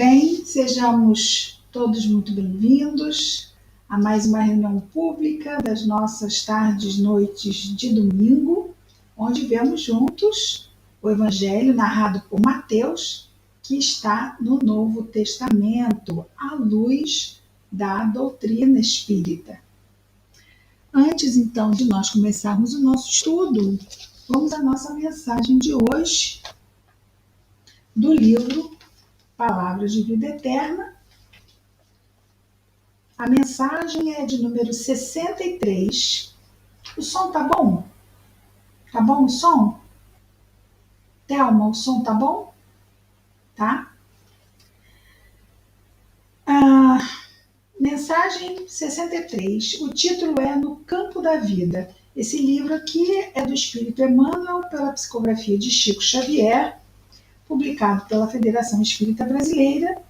Bem, sejamos todos muito bem-vindos a mais uma reunião pública das nossas tardes, noites de domingo, onde vemos juntos o Evangelho narrado por Mateus, que está no Novo Testamento, à luz da doutrina espírita. Antes, então, de nós começarmos o nosso estudo, vamos à nossa mensagem de hoje, do livro Palavras de Vida Eterna. A mensagem é de número 63. O som tá bom? Tá bom o som? Thelma, o som tá bom? Tá? Mensagem 63. O título é No Campo da Vida. Esse livro aqui é do Espírito Emmanuel, pela psicografia de Chico Xavier, publicado pela Federação Espírita Brasileira.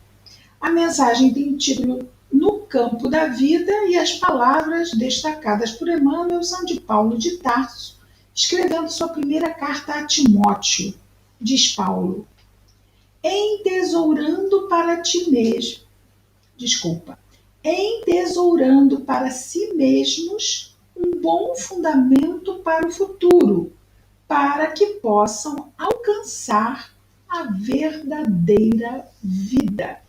A mensagem tem o título No Campo da Vida e as palavras destacadas por Emmanuel são de Paulo de Tarso, escrevendo sua primeira carta a Timóteo. Diz Paulo: entesourando para si mesmos um bom fundamento para o futuro, para que possam alcançar a verdadeira vida.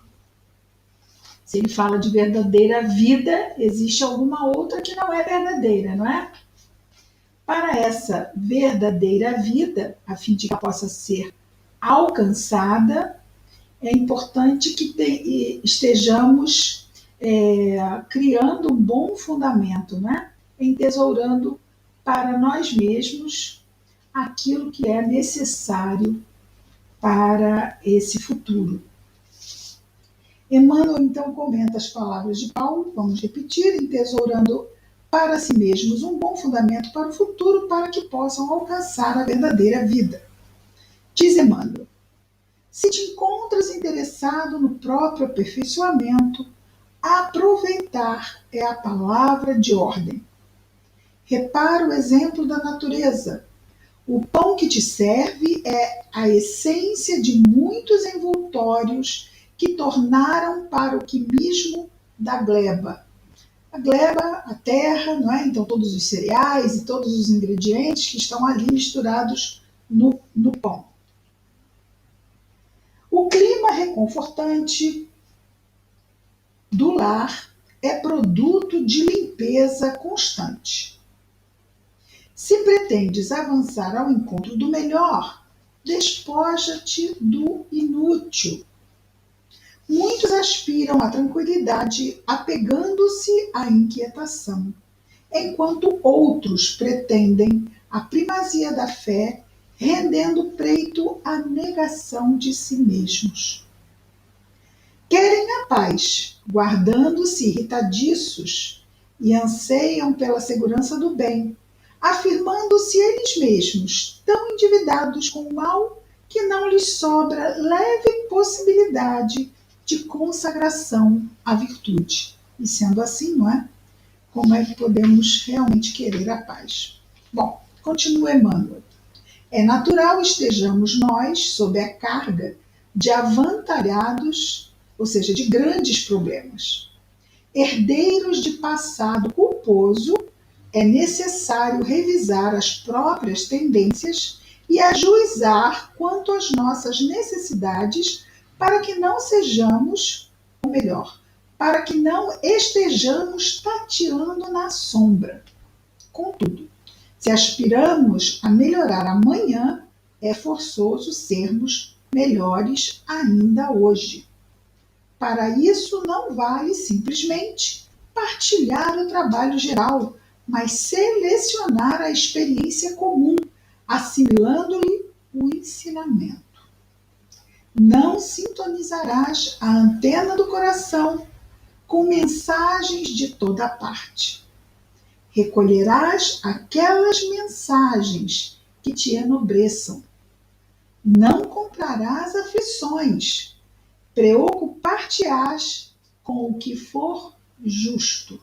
Se ele fala de verdadeira vida, existe alguma outra que não é verdadeira, não é? Para essa verdadeira vida, a fim de que ela possa ser alcançada, é importante que estejamos criando um bom fundamento, né? Entesourando para nós mesmos aquilo que é necessário para esse futuro. Emmanuel, então, comenta as palavras de Paulo, vamos repetir: entesourando para si mesmos um bom fundamento para o futuro, para que possam alcançar a verdadeira vida. Diz Emmanuel: se te encontras interessado no próprio aperfeiçoamento, aproveitar é a palavra de ordem. Repara o exemplo da natureza. O pão que te serve é a essência de muitos envoltórios que tornaram para o quimismo da gleba. A gleba, a terra, não é? Então todos os cereais e todos os ingredientes que estão ali misturados no pão. O clima reconfortante do lar é produto de limpeza constante. Se pretendes avançar ao encontro do melhor, despoja-te do inútil. Muitos aspiram à tranquilidade apegando-se à inquietação, enquanto outros pretendem a primazia da fé, rendendo preito à negação de si mesmos. Querem a paz, guardando-se irritadiços, e anseiam pela segurança do bem, afirmando-se eles mesmos tão endividados com o mal que não lhes sobra leve possibilidade de consagração à virtude. E sendo assim, não é? Como é que podemos realmente querer a paz? Bom, continua Emmanuel. É natural estejamos nós sob a carga de avantalhados, ou seja, de grandes problemas. Herdeiros de passado culposo, é necessário revisar as próprias tendências e ajuizar quanto às nossas necessidades para que não sejamos, ou melhor, para que não estejamos tateando na sombra. Contudo, se aspiramos a melhorar amanhã, é forçoso sermos melhores ainda hoje. Para isso, não vale simplesmente partilhar o trabalho geral, mas selecionar a experiência comum, assimilando-lhe o ensinamento. Não sintonizarás a antena do coração com mensagens de toda parte. Recolherás aquelas mensagens que te enobreçam. Não comprarás aflições. Preocupar-te-ás com o que for justo.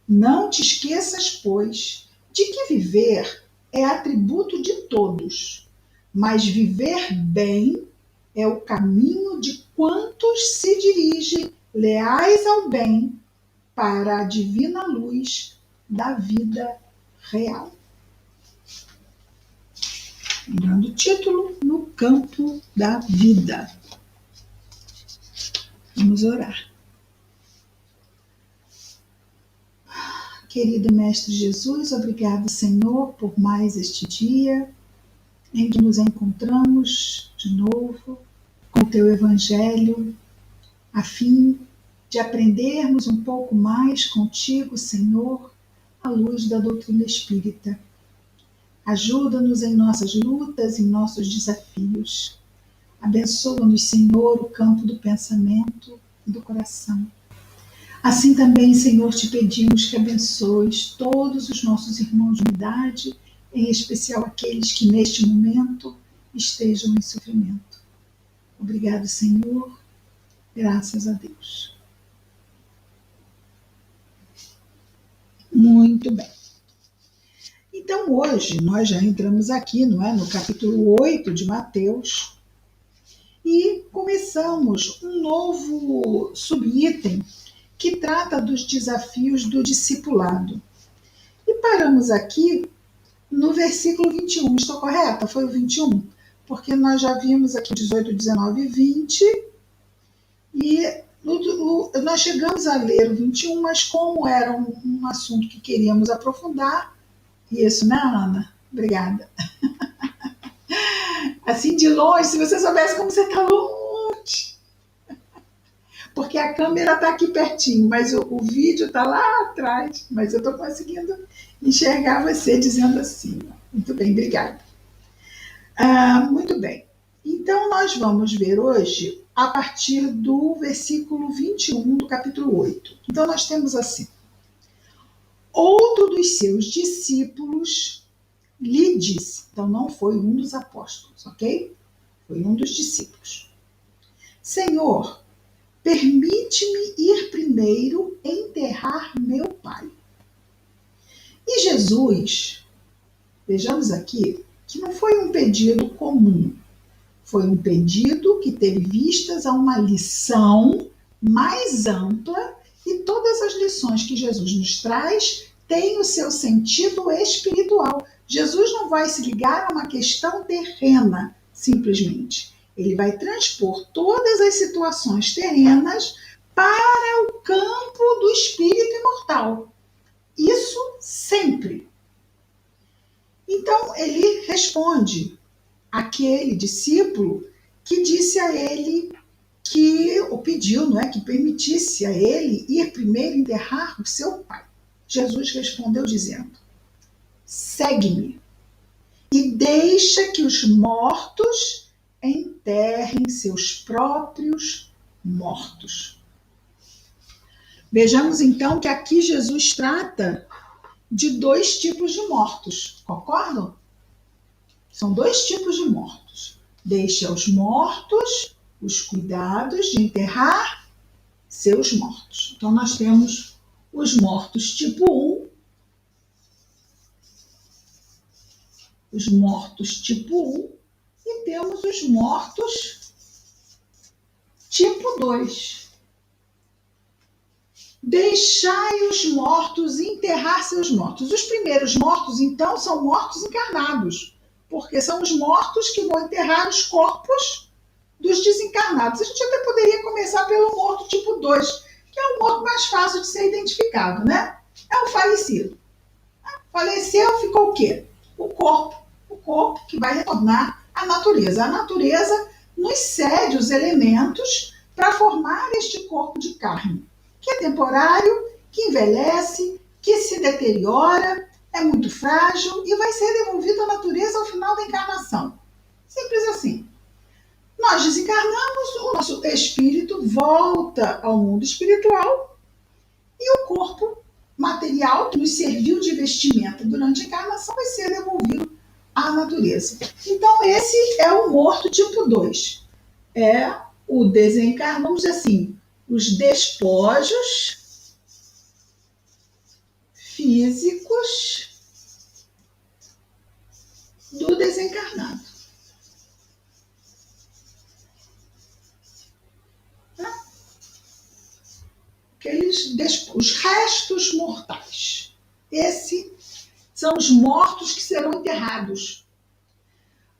Não te esqueças, pois, de que viver é atributo de todos, mas viver bem é o caminho de quantos se dirigem leais ao bem para a divina luz da vida real. Dando título, No Campo da Vida. Vamos orar. Querido Mestre Jesus, obrigado, Senhor, por mais este dia em que nos encontramos de novo com o Teu Evangelho, a fim de aprendermos um pouco mais contigo, Senhor, à luz da doutrina espírita. Ajuda-nos em nossas lutas, em nossos desafios. Abençoa-nos, Senhor, o campo do pensamento e do coração. Assim também, Senhor, te pedimos que abençoes todos os nossos irmãos de unidade, em especial aqueles que neste momento estejam em sofrimento. Obrigado, Senhor. Graças a Deus. Muito bem. Então, hoje, nós já entramos aqui, não é, no capítulo 8 de Mateus e começamos um novo subitem que trata dos desafios do discipulado. E paramos aqui no versículo 21. Estou correta? Foi o 21? Porque nós já vimos aqui 18, 19 e 20 e nós chegamos a ler o 21, mas como era um assunto que queríamos aprofundar, isso, né, Ana? Obrigada. Assim, de longe, se você soubesse como você está longe. Porque a câmera está aqui pertinho, mas o vídeo está lá atrás. Mas eu estou conseguindo enxergar você dizendo assim. Muito bem, obrigada. Muito bem. Então, nós vamos ver hoje a partir do versículo 21 do capítulo 8. Então, nós temos assim. Outro dos seus discípulos lhe disse. Então, não foi um dos apóstolos, ok? Foi um dos discípulos. Senhor, permite-me ir primeiro enterrar meu pai. E Jesus, vejamos aqui, que não foi um pedido comum. Foi um pedido que teve vistas a uma lição mais ampla e todas as lições que Jesus nos traz têm o seu sentido espiritual. Jesus não vai se ligar a uma questão terrena, simplesmente. Ele vai transpor todas as situações terrenas para o campo do espírito imortal. Isso sempre. Então, ele responde àquele discípulo que disse a ele que o pediu, não é, que permitisse a ele ir primeiro enterrar o seu pai. Jesus respondeu dizendo: segue-me e deixa que os mortos enterrem seus próprios mortos. Vejamos então que aqui Jesus trata de dois tipos de mortos, concordam? São dois tipos de mortos. Deixa aos mortos os cuidados de enterrar seus mortos. Então nós temos os mortos tipo 1, os mortos tipo 1 e temos os mortos tipo 2. Deixai os mortos enterrar seus mortos. Os primeiros mortos, então, são mortos encarnados, porque são os mortos que vão enterrar os corpos dos desencarnados. A gente até poderia começar pelo morto tipo 2, que é o morto mais fácil de ser identificado, né? É o falecido. Faleceu, ficou o quê? O corpo. O corpo que vai retornar à natureza. A natureza nos cede os elementos para formar este corpo de carne, que é temporário, que envelhece, que se deteriora, é muito frágil e vai ser devolvido à natureza ao final da encarnação. Simples assim. Nós desencarnamos, o nosso espírito volta ao mundo espiritual e o corpo material que nos serviu de vestimenta durante a encarnação vai ser devolvido à natureza. Então, esse é o morto tipo 2. É o desencarno, vamos dizer assim, os despojos físicos do desencarnado. os restos mortais. Esses são os mortos que serão enterrados.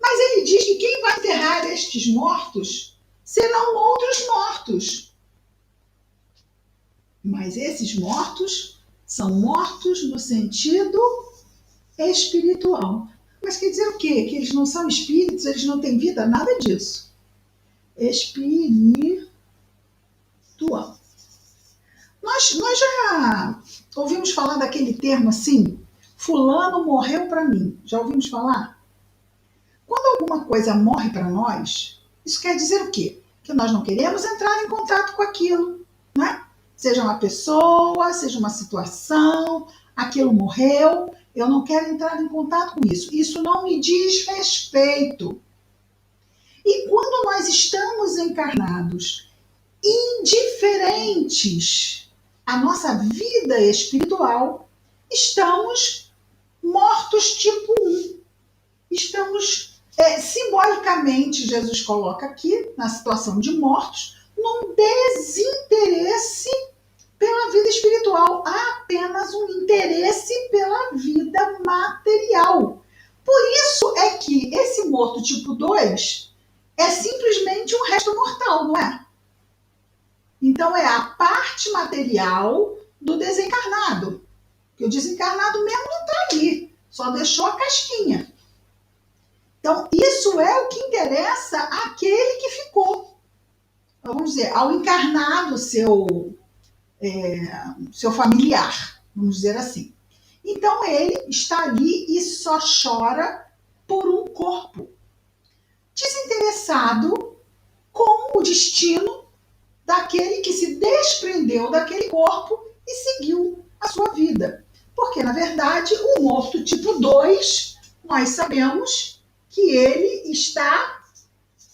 Mas ele diz que quem vai enterrar estes mortos serão outros mortos. Mas esses mortos são mortos no sentido espiritual. Mas quer dizer o quê? Que eles não são espíritos, eles não têm vida? Nada disso. Espiritual. Nós já ouvimos falar daquele termo assim, fulano morreu para mim. Já ouvimos falar? Quando alguma coisa morre para nós, isso quer dizer o quê? Que nós não queremos entrar em contato com aquilo, né? Seja uma pessoa, seja uma situação, aquilo morreu, eu não quero entrar em contato com isso. Isso não me diz respeito. E quando nós estamos encarnados, indiferentes à nossa vida espiritual, estamos mortos tipo 1. Estamos, simbolicamente, Jesus coloca aqui, na situação de mortos, num desinteresse pela vida espiritual. Há apenas um interesse pela vida material. Por isso é que esse morto tipo 2 é simplesmente um resto mortal, não é? Então é a parte material do desencarnado. Porque o desencarnado mesmo não está ali, só deixou a casquinha. Então isso é o que interessa àquele que ficou. Vamos dizer, ao encarnado seu familiar, vamos dizer assim. Então ele está ali e só chora por um corpo, desinteressado com o destino daquele que se desprendeu daquele corpo e seguiu a sua vida. Porque, na verdade, o morto tipo 2, nós sabemos que ele está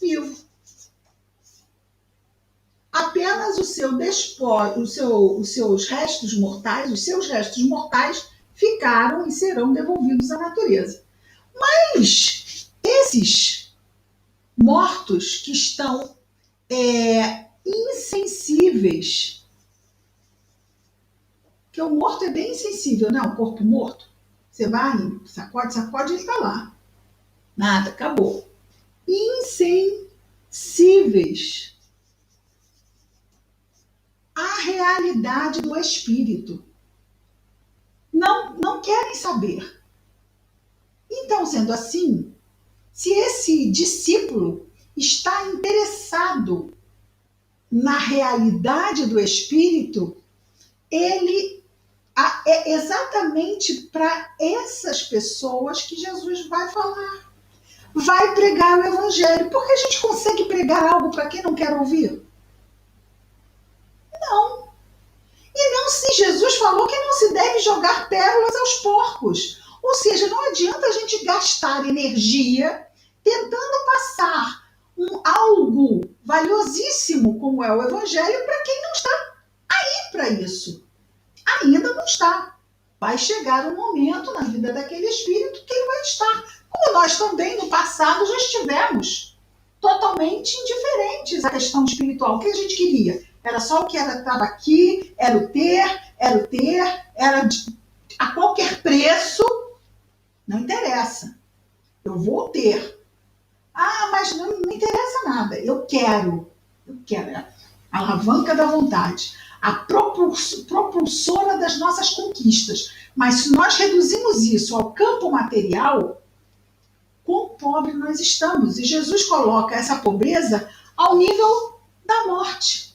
vivo. Apenas o seu os seus restos mortais ficaram e serão devolvidos à natureza. Mas esses mortos que estão insensíveis, que o morto é bem insensível, né? O corpo morto, você vai, sacode, ele está lá. Nada, acabou. Insensíveis à realidade do espírito. Não querem saber. Então, sendo assim, se esse discípulo está interessado na realidade do espírito, ele é exatamente para essas pessoas que Jesus vai falar. Vai pregar o evangelho. Porque a gente consegue pregar algo para quem não quer ouvir? Não. E não, se Jesus falou que não se deve jogar pérolas aos porcos. Ou seja, não adianta a gente gastar energia tentando passar algo valiosíssimo como é o evangelho para quem não está aí para isso. Ainda não está. Vai chegar um momento na vida daquele espírito que ele vai estar. Como nós também no passado já estivemos totalmente indiferentes à questão espiritual. O que a gente queria? Era só o que estava aqui, era o ter, era a qualquer preço. Não interessa. Eu vou ter. Ah, mas não interessa nada. Eu quero. A alavanca da vontade. A propulsora das nossas conquistas. Mas se nós reduzimos isso ao campo material, quão pobre nós estamos. E Jesus coloca essa pobreza ao nível da morte.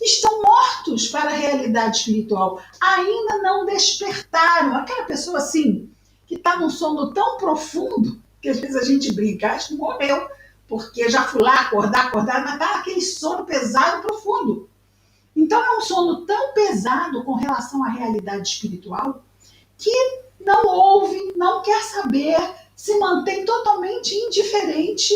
Estão mortos para a realidade espiritual. Ainda não despertaram. Aquela pessoa assim, que está num sono tão profundo, que às vezes a gente brinca, acho que morreu, porque já fui lá acordar, mas está naquele sono pesado, profundo. Então é um sono tão pesado com relação à realidade espiritual, que não ouve, não quer saber, se mantém totalmente indiferente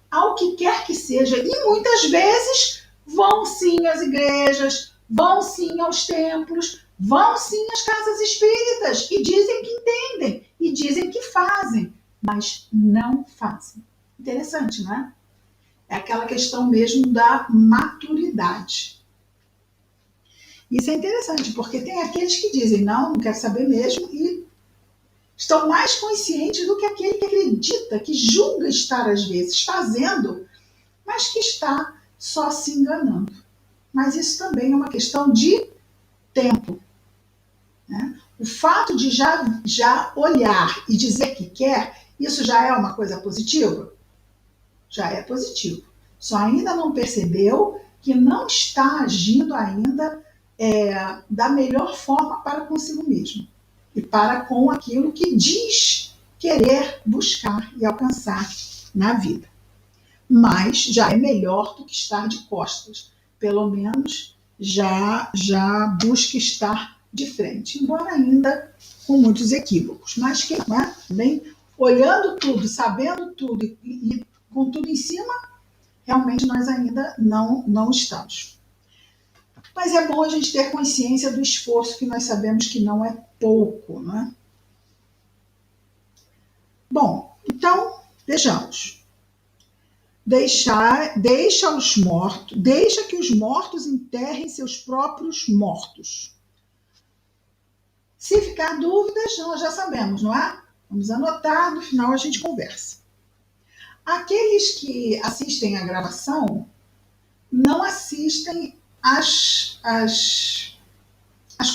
ao que quer que seja. E muitas vezes vão sim às igrejas, vão sim aos templos, vão sim às casas espíritas e dizem que entendem, e dizem que fazem, mas não fazem. Interessante, não é? É aquela questão mesmo da maturidade. Isso é interessante, porque tem aqueles que dizem, não quero saber mesmo, e estão mais conscientes do que aquele que acredita, que julga estar, às vezes, fazendo, mas que está só se enganando. Mas isso também é uma questão de tempo. Né? O fato de já olhar e dizer que quer, isso já é uma coisa positiva? Já é positivo. Só ainda não percebeu que não está agindo ainda da melhor forma para consigo mesmo e para com aquilo que diz querer buscar e alcançar na vida. Mas já é melhor do que estar de costas. Pelo menos já busca estar de frente, embora ainda com muitos equívocos. Mas quem vem olhando tudo, sabendo tudo e com tudo em cima, realmente nós ainda não estamos. Mas é bom a gente ter consciência do esforço que nós sabemos que não é pouco, não é? Bom, então, vejamos. Deixa que os mortos enterrem seus próprios mortos. Se ficar dúvidas, nós já sabemos, não é? Vamos anotar, no final a gente conversa. Aqueles que assistem a gravação não assistem as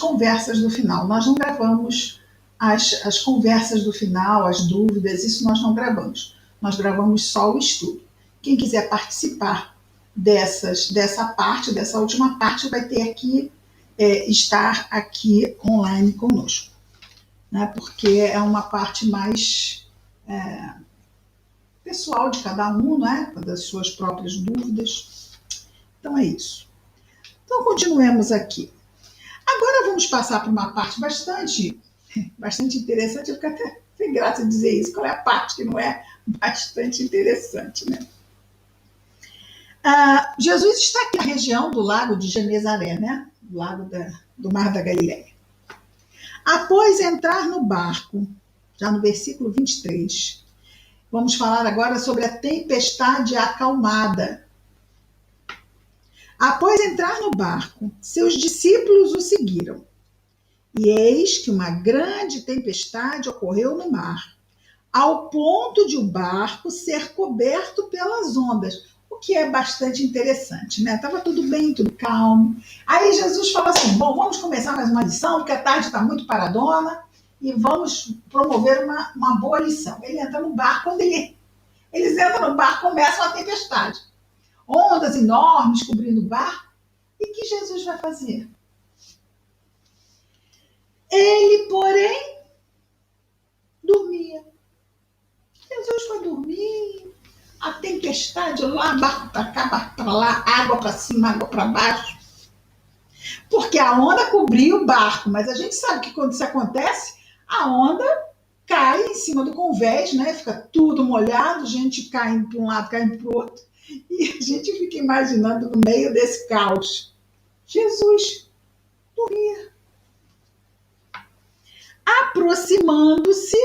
conversas do final. Nós não gravamos as conversas do final, as dúvidas, isso nós não gravamos. Nós gravamos só o estudo. Quem quiser participar dessa última parte, vai ter que estar aqui online conosco. Né? Porque é uma parte mais pessoal de cada um, né? Das suas próprias dúvidas. Então é isso. Então continuemos aqui. Agora vamos passar para uma parte bastante interessante. Eu fico até sem graça de dizer isso. Qual é a parte que não é bastante interessante, né? Jesus está aqui na região do lago de Genezaré, né? Do lago do Mar da Galileia. Após entrar no barco, já no versículo 23, vamos falar agora sobre a tempestade acalmada. Após entrar no barco, seus discípulos o seguiram. E eis que uma grande tempestade ocorreu no mar, ao ponto de o barco ser coberto pelas ondas, o que é bastante interessante, né? Estava tudo bem, tudo calmo. Aí Jesus fala assim, bom, vamos começar mais uma lição, porque a tarde está muito paradona, e vamos promover uma boa lição. Ele entra no barco, quando eles entram no barco, começa uma tempestade. Ondas enormes cobrindo o barco. E o que Jesus vai fazer? Ele, porém, dormia. Jesus foi dormir, a tempestade lá, barco para cá, barco para lá, água para cima, água para baixo. Porque a onda cobriu o barco, mas a gente sabe que quando isso acontece, a onda cai em cima do convés, né? Fica tudo molhado, gente caindo para um lado, caindo para o outro. E a gente fica imaginando no meio desse caos. Jesus dormia. Aproximando-se,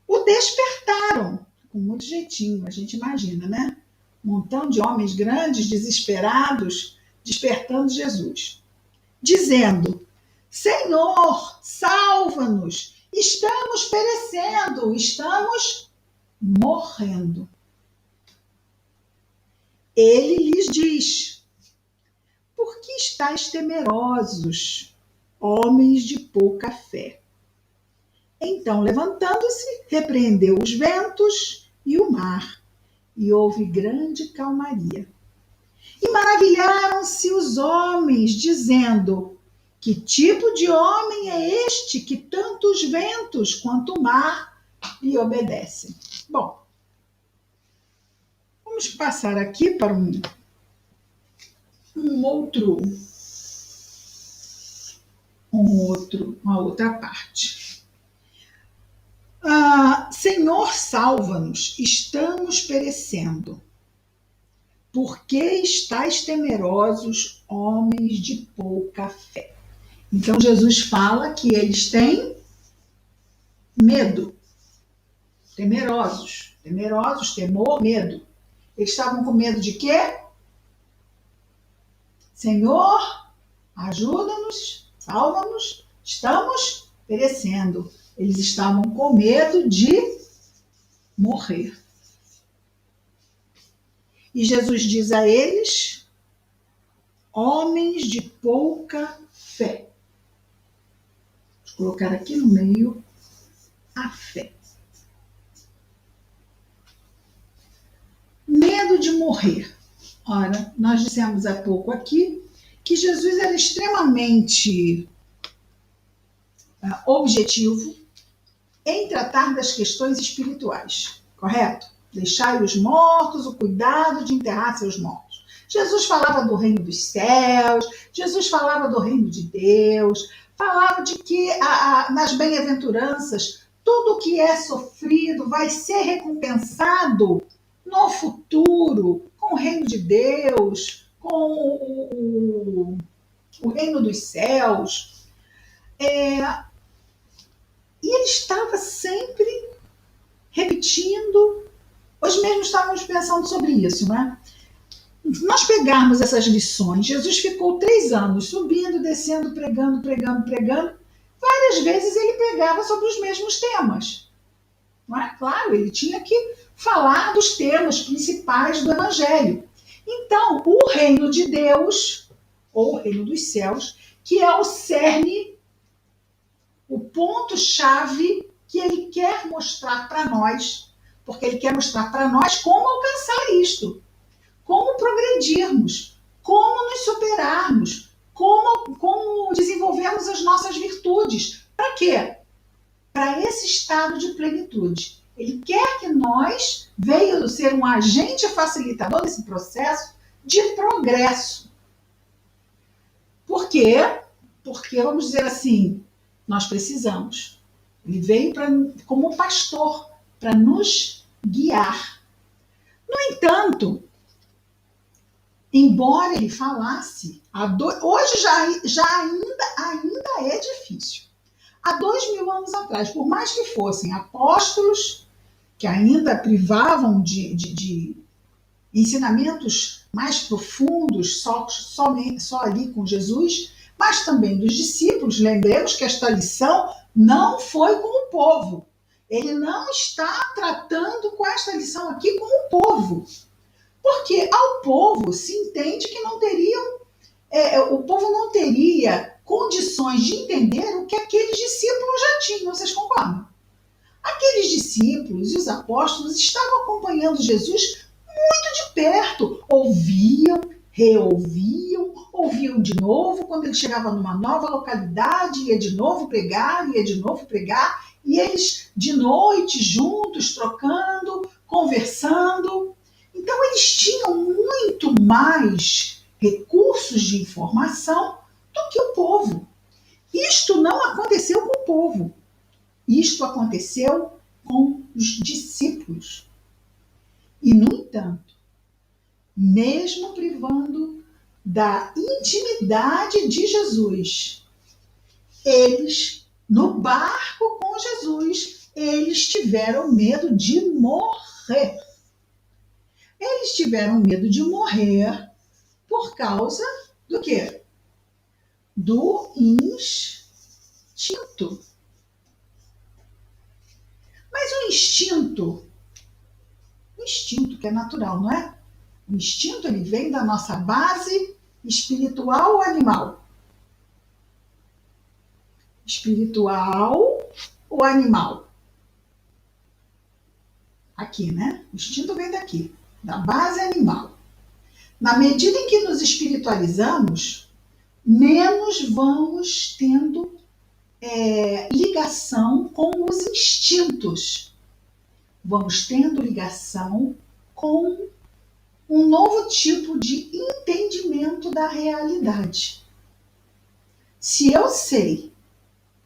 o despertaram. Com muito jeitinho, a gente imagina, né? Um montão de homens grandes, desesperados, despertando Jesus. Dizendo, Senhor, salva-nos, estamos perecendo, estamos morrendo. Ele lhes diz, por que estáis temerosos, homens de pouca fé? Então, levantando-se, repreendeu os ventos e o mar, e houve grande calmaria. E maravilharam-se os homens, dizendo, que tipo de homem é este que tanto os ventos quanto o mar lhe obedecem? Bom, vamos passar aqui para uma outra parte. Senhor, salva-nos, estamos perecendo. Por que estáis temerosos, homens de pouca fé? Então Jesus fala que eles têm medo. Temerosos, temor, medo. Eles estavam com medo de quê? Senhor, ajuda-nos, salva-nos, estamos perecendo. Eles estavam com medo de morrer. E Jesus diz a eles: homens de pouca fé. Vou colocar aqui no meio a fé. Medo de morrer. Ora, nós dissemos há pouco aqui que Jesus era extremamente objetivo em tratar das questões espirituais, correto? Deixai os mortos o cuidado de enterrar seus mortos. Jesus falava do reino dos céus, Jesus falava do reino de Deus, falava de que nas bem-aventuranças tudo que é sofrido vai ser recompensado no futuro, com o reino de Deus, com o reino dos céus. E ele estava sempre repetindo, hoje mesmo estávamos pensando sobre isso, né? Se nós pegarmos essas lições, Jesus ficou 3 anos subindo, descendo, pregando. Várias vezes ele pregava sobre os mesmos temas. Não é? Claro, ele tinha que falar dos temas principais do Evangelho. Então, o reino de Deus, ou o reino dos céus, que é o cerne, o ponto-chave que ele quer mostrar para nós, porque ele quer mostrar para nós como alcançar isto, como progredirmos, como nos superarmos, como desenvolvermos as nossas virtudes. Para quê? Para esse estado de plenitude. Ele quer que nós venhamos ser um agente facilitador desse processo de progresso. Por quê? Porque, vamos dizer assim, nós precisamos. Ele veio como pastor para nos guiar. No entanto, embora ele falasse, hoje já ainda é difícil. Há 2000 anos atrás, por mais que fossem apóstolos que ainda privavam de ensinamentos mais profundos, só ali com Jesus, mas também dos discípulos, lembremos que esta lição não foi com o povo. Ele não está tratando com esta lição aqui com o povo. Porque ao povo se entende que não teriam, o povo não teria condições de entender o que aqueles discípulos já tinham, vocês concordam? Aqueles discípulos e os apóstolos estavam acompanhando Jesus muito de perto, ouviam, reouviam, ouviam de novo, quando ele chegava numa nova localidade, ia de novo pregar, e eles de noite juntos, trocando, conversando. Então eles tinham muito mais recursos de informação do que o povo. Isto não aconteceu com o povo. Isto aconteceu com os discípulos. E, no entanto, mesmo privando da intimidade de Jesus, eles, no barco com Jesus, eles tiveram medo de morrer. Eles tiveram medo de morrer por causa do quê? Do instinto. Mas o instinto que é natural, não é? O instinto ele vem da nossa base espiritual ou animal? Espiritual ou animal? Aqui, né? O instinto vem daqui, da base animal. Na medida em que nos espiritualizamos, menos vamos tendo ligação com os instintos. Vamos tendo ligação com um novo tipo de entendimento da realidade. Se eu sei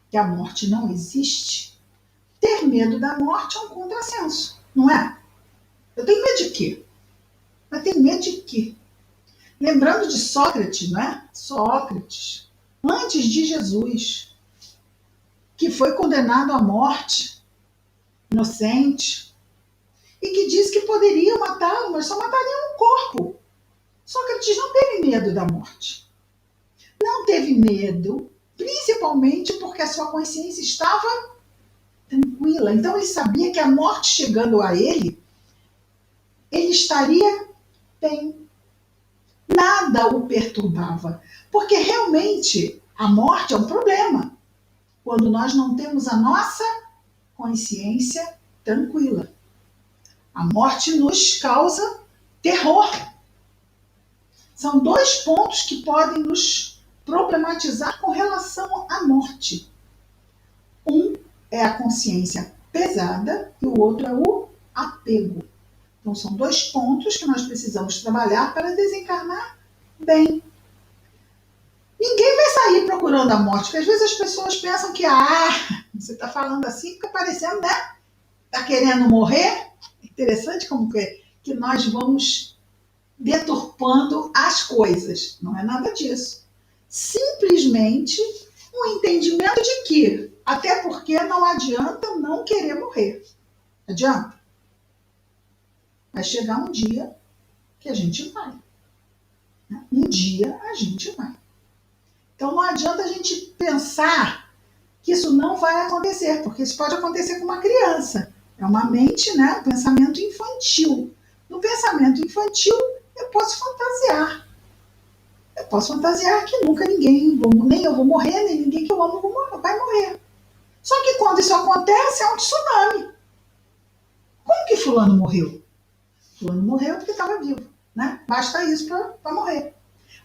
que a morte não existe, ter medo da morte é um contrassenso, não é? Eu tenho medo de quê? Mas tenho medo de quê? Lembrando de Sócrates, não é? Sócrates, antes de Jesus, que foi condenado à morte, inocente, e que disse que poderia matá-lo, mas só mataria um corpo. Sócrates não teve medo da morte. não teve medo, principalmente porque a sua consciência estava tranquila. Então ele sabia que a morte chegando a ele estaria bem. Nada o perturbava, porque realmente a morte é um problema quando nós não temos a nossa consciência tranquila. A morte nos causa terror. São dois pontos que podem nos problematizar com relação à morte. Um é a consciência pesada e o outro é o apego. Então, são dois pontos que nós precisamos trabalhar para desencarnar bem. Ninguém vai sair procurando a morte, porque às vezes as pessoas pensam que, você está falando assim, fica parecendo, né? Está querendo morrer. É interessante como que nós vamos deturpando as coisas. Não é nada disso. Simplesmente um entendimento de que, até porque não adianta não querer morrer. Adianta? Vai chegar um dia que a gente vai. Um dia a gente vai. Então não adianta a gente pensar que isso não vai acontecer, porque isso pode acontecer com uma criança. É uma mente, né? Um pensamento infantil. No pensamento infantil, eu posso fantasiar. Eu posso fantasiar que nunca ninguém, nem eu vou morrer, nem ninguém que eu amo vai morrer. Só que quando isso acontece, é um tsunami. Como que fulano morreu? Fulano morreu porque estava vivo, né? Basta isso para morrer.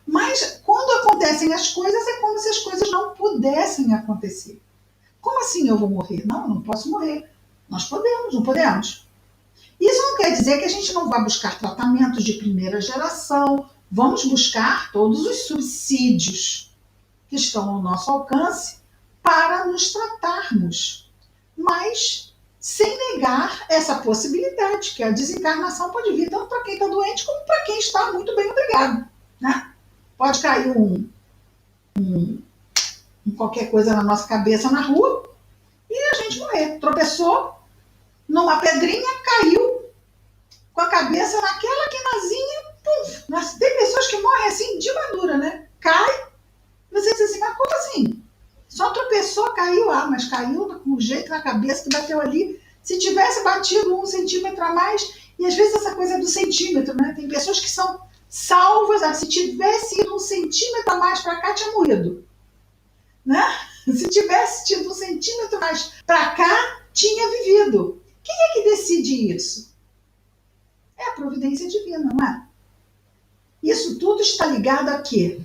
Mas quando acontecem as coisas, é como se as coisas não pudessem acontecer. Como assim eu vou morrer? Não, eu não posso morrer. Nós podemos, não podemos. Isso não quer dizer que a gente não vá buscar tratamentos de primeira geração. Vamos buscar todos os subsídios que estão ao nosso alcance para nos tratarmos. Mas sem negar essa possibilidade, que a desencarnação pode vir tanto para quem está doente como para quem está muito bem obrigado. Né? Pode cair qualquer coisa na nossa cabeça na rua e a gente morrer. Tropeçou numa pedrinha, caiu com a cabeça naquela quinazinha, pum. Tem pessoas que morrem assim de madura, né? Cai, você diz assim, mas como assim? Só tropeçou, caiu, mas caiu com um jeito na cabeça que bateu ali. Se tivesse batido 1 centímetro a mais, e às vezes essa coisa do centímetro, né? Tem pessoas que são salvas, se tivesse ido 1 centímetro a mais para cá, tinha morrido. Né? Se tivesse tido 1 centímetro mais para cá, tinha vivido. Quem é que decide isso? É a providência divina, não é? Isso tudo está ligado a quê?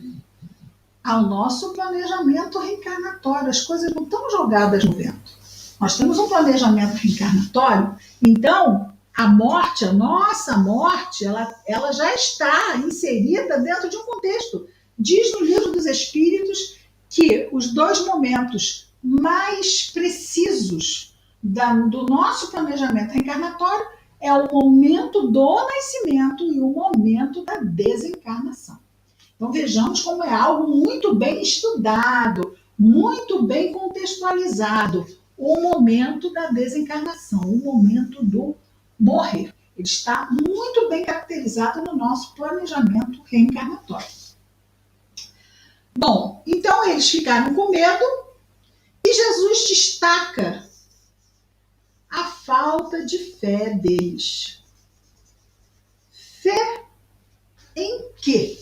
Ao nosso planejamento reencarnatório. As coisas não estão jogadas no vento. Nós temos um planejamento reencarnatório, então a morte, a nossa morte, ela já está inserida dentro de um contexto. Diz no Livro dos Espíritos que os 2 momentos mais precisos do nosso planejamento reencarnatório é o momento do nascimento e o momento da desencarnação. Então vejamos como é algo muito bem estudado, muito bem contextualizado, o momento da desencarnação, o momento do morrer. Ele está muito bem caracterizado no nosso planejamento reencarnatório. Bom, então eles ficaram com medo e Jesus destaca a falta de fé deles. Fé em quê?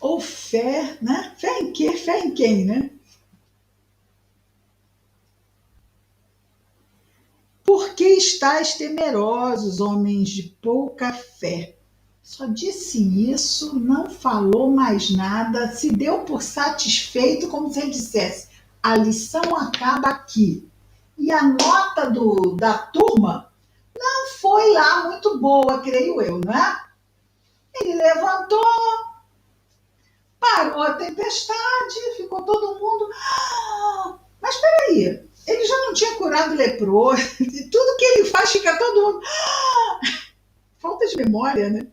Ou fé, né? Fé em quê? Fé em quem, né? Por que estáis temerosos, homens de pouca fé? Só disse isso, não falou mais nada, se deu por satisfeito, como se ele dissesse, a lição acaba aqui. E a nota da turma não foi lá muito boa, creio eu, né? Ele levantou, parou a tempestade, ficou todo mundo... Mas peraí, ele já não tinha curado o leproso, e tudo que ele faz fica todo mundo... Falta de memória, né?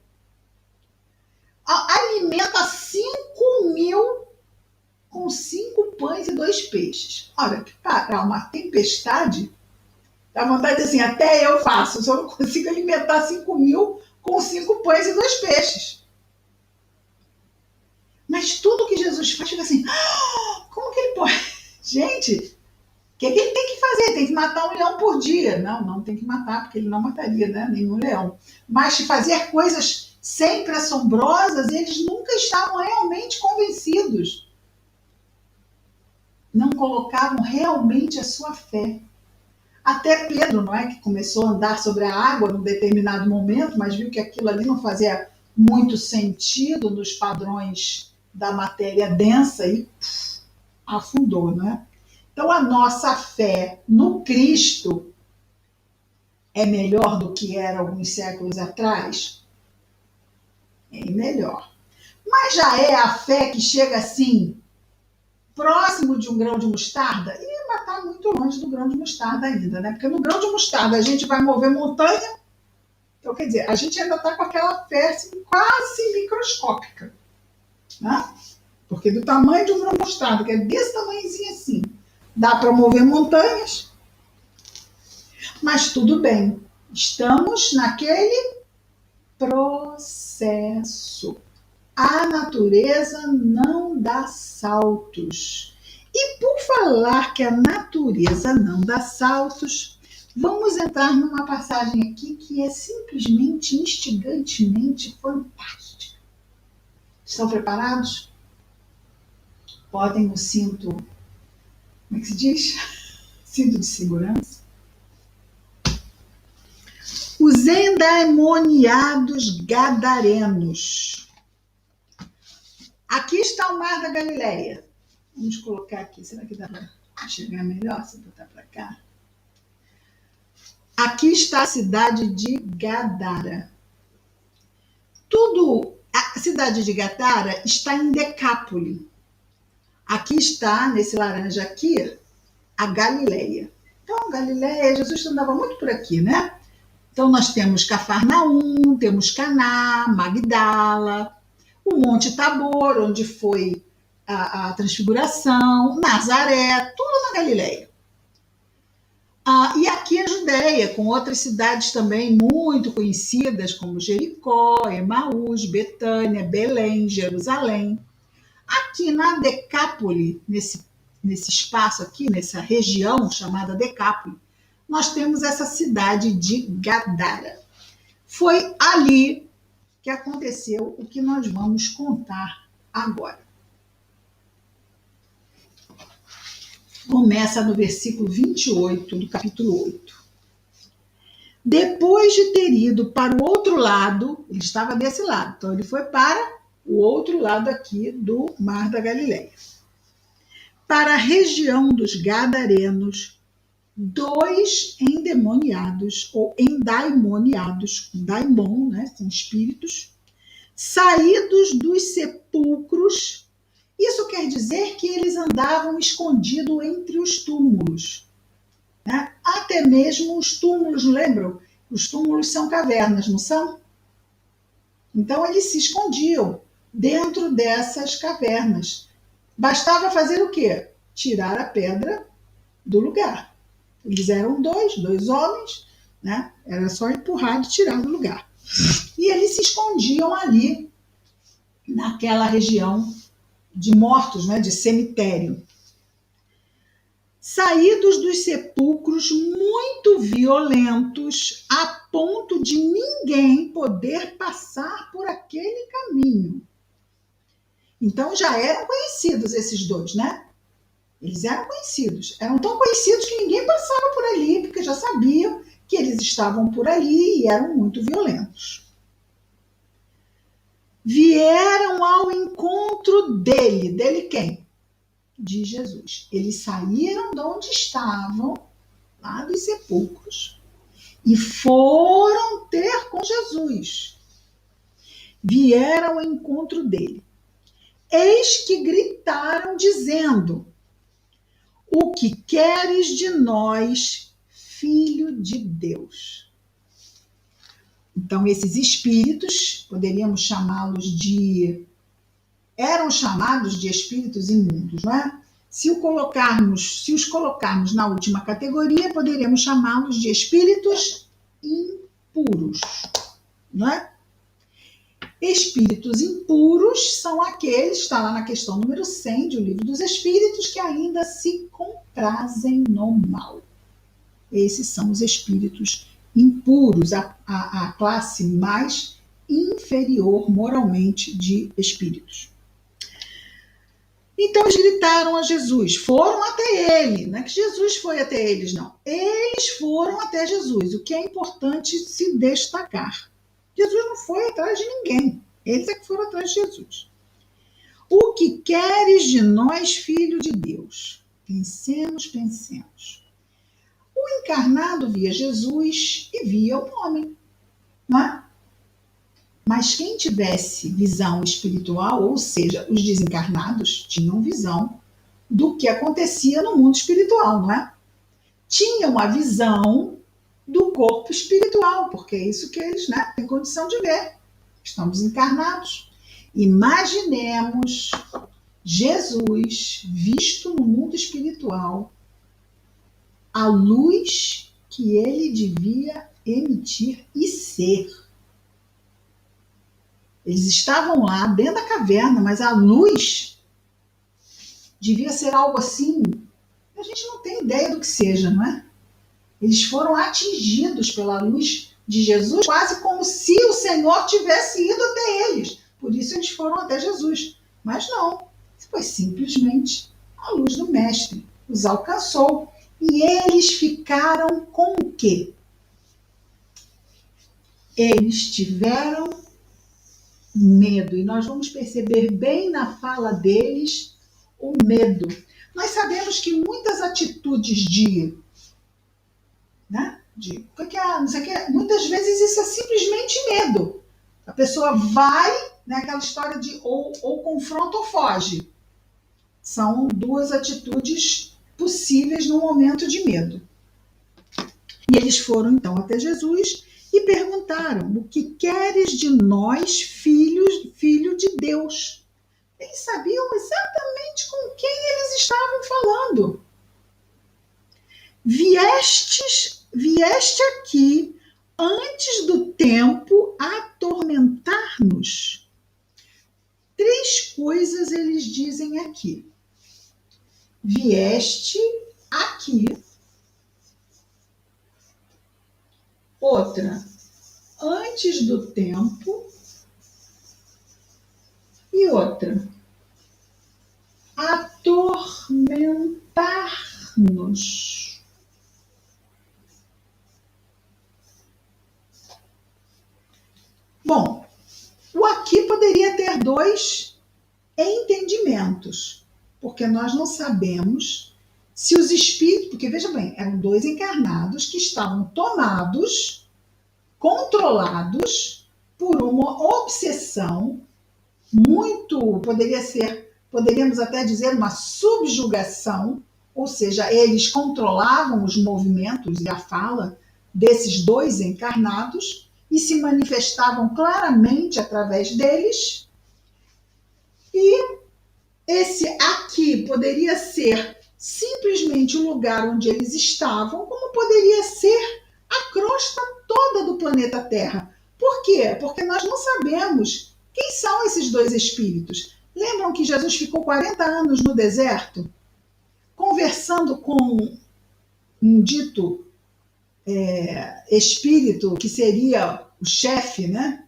Alimenta 5.000 com 5 pães e 2 peixes. Ora, que parar uma tempestade, dá vontade de dizer assim, até eu faço, se eu não consigo alimentar 5.000 com 5 pães e 2 peixes. Mas tudo que Jesus faz fica assim, como que ele pode? Gente, o que ele tem que fazer? Tem que matar um leão por dia. Não, não tem que matar, porque ele não mataria, né, nenhum leão. Mas de fazer coisas sempre assombrosas, eles nunca estavam realmente convencidos. Não colocavam realmente a sua fé. Até Pedro, não é, que começou a andar sobre a água num determinado momento, mas viu que aquilo ali não fazia muito sentido nos padrões da matéria densa e afundou, né? Então a nossa fé no Cristo é melhor do que era alguns séculos atrás? É melhor. Mas já é a fé que chega assim, próximo de um grão de mostarda? E vai estar muito longe do grão de mostarda ainda, né? Porque no grão de mostarda a gente vai mover montanha. Então, quer dizer, a gente ainda está com aquela fé assim, quase microscópica, né? Porque do tamanho de um grão de mostarda, que é desse tamanhozinho assim, dá para mover montanhas, mas tudo bem. Estamos naquele processo. A natureza não dá saltos. E por falar que a natureza não dá saltos, vamos entrar numa passagem aqui que é simplesmente instigantemente fantástica. Estão preparados? Podem o cinto, como é que se diz? Cinto de segurança. Os endemoniados gadarenos. Aqui está o Mar da Galileia. Vamos colocar aqui. Será que dá para enxergar melhor se eu botar para cá? Aqui está a cidade de Gadara. A cidade de Gadara está em Decápole. Aqui está, nesse laranja aqui, a Galileia. Então, Galileia, Jesus andava muito por aqui, né? Então, nós temos Cafarnaum, temos Caná, Magdala, o Monte Tabor, onde foi a transfiguração, Nazaré, tudo na Galileia. E aqui a Judéia, com outras cidades também muito conhecidas, como Jericó, Emaús, Betânia, Belém, Jerusalém. Aqui na Decápole, nesse espaço aqui, nessa região chamada Decápole, nós temos essa cidade de Gadara. Foi ali que aconteceu o que nós vamos contar agora. Começa no versículo 28 do capítulo 8. Depois de ter ido para o outro lado, ele estava desse lado, então ele foi para o outro lado aqui do Mar da Galileia. Para a região dos Gadarenos, 2 endemoniados, ou endaimoniados, daimon, né, com espíritos, saídos dos sepulcros. Isso quer dizer que eles andavam escondidos entre os túmulos. Né? Até mesmo os túmulos, lembram? Os túmulos são cavernas, não são? Então eles se escondiam dentro dessas cavernas. Bastava fazer o quê? Tirar a pedra do lugar. Eles eram dois homens, né? Era só empurrar e tirar do lugar. E eles se escondiam ali, naquela região de mortos, né? De cemitério. Saídos dos sepulcros muito violentos, a ponto de ninguém poder passar por aquele caminho. Então já eram conhecidos esses dois, né? Eles eram conhecidos. Eram tão conhecidos que ninguém passava por ali, porque já sabiam que eles estavam por ali e eram muito violentos. Vieram ao encontro dele. Dele quem? De Jesus. Eles saíram de onde estavam, lá dos sepulcros, e foram ter com Jesus. Vieram ao encontro dele. Eis que gritaram, dizendo: o que queres de nós, filho de Deus? Então, esses espíritos, poderíamos chamá-los de... eram chamados de espíritos imundos, não é? Se os colocarmos na última categoria, poderíamos chamá-los de espíritos impuros, não é? Espíritos impuros são aqueles, está lá na questão número 100 do Livro dos Espíritos, que ainda se comprazem no mal. Esses são os espíritos impuros, a classe mais inferior moralmente de espíritos. Então eles gritaram a Jesus, foram até ele, não é que Jesus foi até eles, não. Eles foram até Jesus, o que é importante se destacar. Jesus não foi atrás de ninguém, eles é que foram atrás de Jesus. O que queres de nós, filho de Deus? Pensemos, pensemos. O encarnado via Jesus e via o homem, não é? Mas quem tivesse visão espiritual, ou seja, os desencarnados, tinham visão do que acontecia no mundo espiritual, não é? Tinham a visão do corpo espiritual, porque é isso que eles, né, têm condição de ver. Estamos encarnados. Imaginemos Jesus visto no mundo espiritual, a luz que ele devia emitir e ser. Eles estavam lá dentro da caverna, mas a luz devia ser algo assim, a gente não tem ideia do que seja, não é? Eles foram atingidos pela luz de Jesus, quase como se o Senhor tivesse ido até eles. Por isso eles foram até Jesus. Mas não, foi simplesmente a luz do Mestre. Os alcançou. E eles ficaram com o quê? Eles tiveram medo. E nós vamos perceber bem na fala deles o medo. Nós sabemos que muitas atitudes muitas vezes isso é simplesmente medo. A pessoa vai, né, aquela história de ou confronta ou foge. São duas atitudes possíveis no momento de medo. E eles foram então até Jesus e perguntaram: o que queres de nós, filho de Deus? Eles sabiam exatamente com quem eles estavam falando. Vieste aqui antes do tempo atormentar-nos. 3 coisas eles dizem aqui. Vieste aqui. Outra, antes do tempo. E outra, atormentar-nos. Bom, o aqui poderia ter 2 entendimentos, porque nós não sabemos se os espíritos, porque veja bem, eram 2 encarnados que estavam tomados, controlados por uma obsessão muito, poderíamos até dizer uma subjugação, ou seja, eles controlavam os movimentos e a fala desses 2 encarnados e se manifestavam claramente através deles. E esse aqui poderia ser simplesmente o lugar onde eles estavam, como poderia ser a crosta toda do planeta Terra. Por quê? Porque nós não sabemos quem são esses 2 espíritos. Lembram que Jesus ficou 40 anos no deserto, conversando com um dito espírito que seria o chefe, né,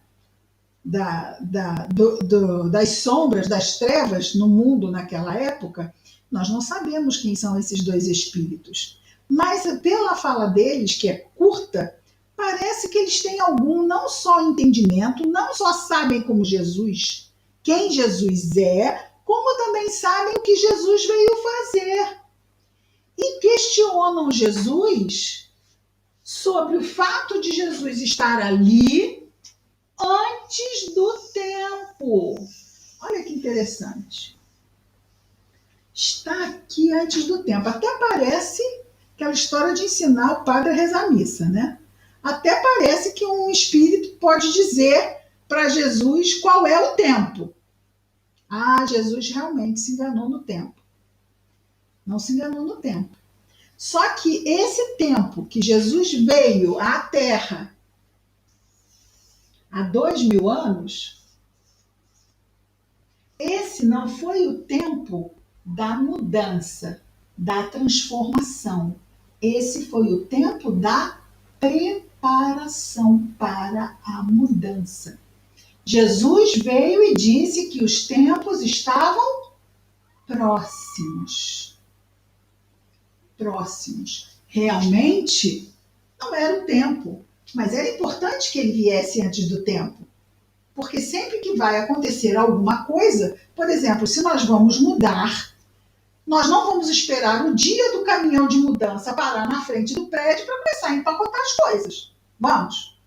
das sombras, das trevas no mundo naquela época? Nós não sabemos quem são esses 2 espíritos. Mas pela fala deles, que é curta, parece que eles têm algum não só entendimento, não só sabem como Jesus, quem Jesus é, como também sabem o que Jesus veio fazer. E questionam Jesus sobre o fato de Jesus estar ali antes do tempo. Olha que interessante. Está aqui antes do tempo. Até parece aquela história de ensinar o padre a rezar a missa, né? Até parece que um espírito pode dizer para Jesus qual é o tempo. Ah, Jesus realmente se enganou no tempo. Não se enganou no tempo. Só que esse tempo que Jesus veio à Terra há 2000 anos, esse não foi o tempo da mudança, da transformação. Esse foi o tempo da preparação para a mudança. Jesus veio e disse que os tempos estavam próximos. Próximos. Realmente não era o tempo, mas era importante que ele viesse antes do tempo. Porque sempre que vai acontecer alguma coisa, por exemplo, se nós vamos mudar, nós não vamos esperar o dia do caminhão de mudança parar na frente do prédio para começar a empacotar as coisas. Vamos?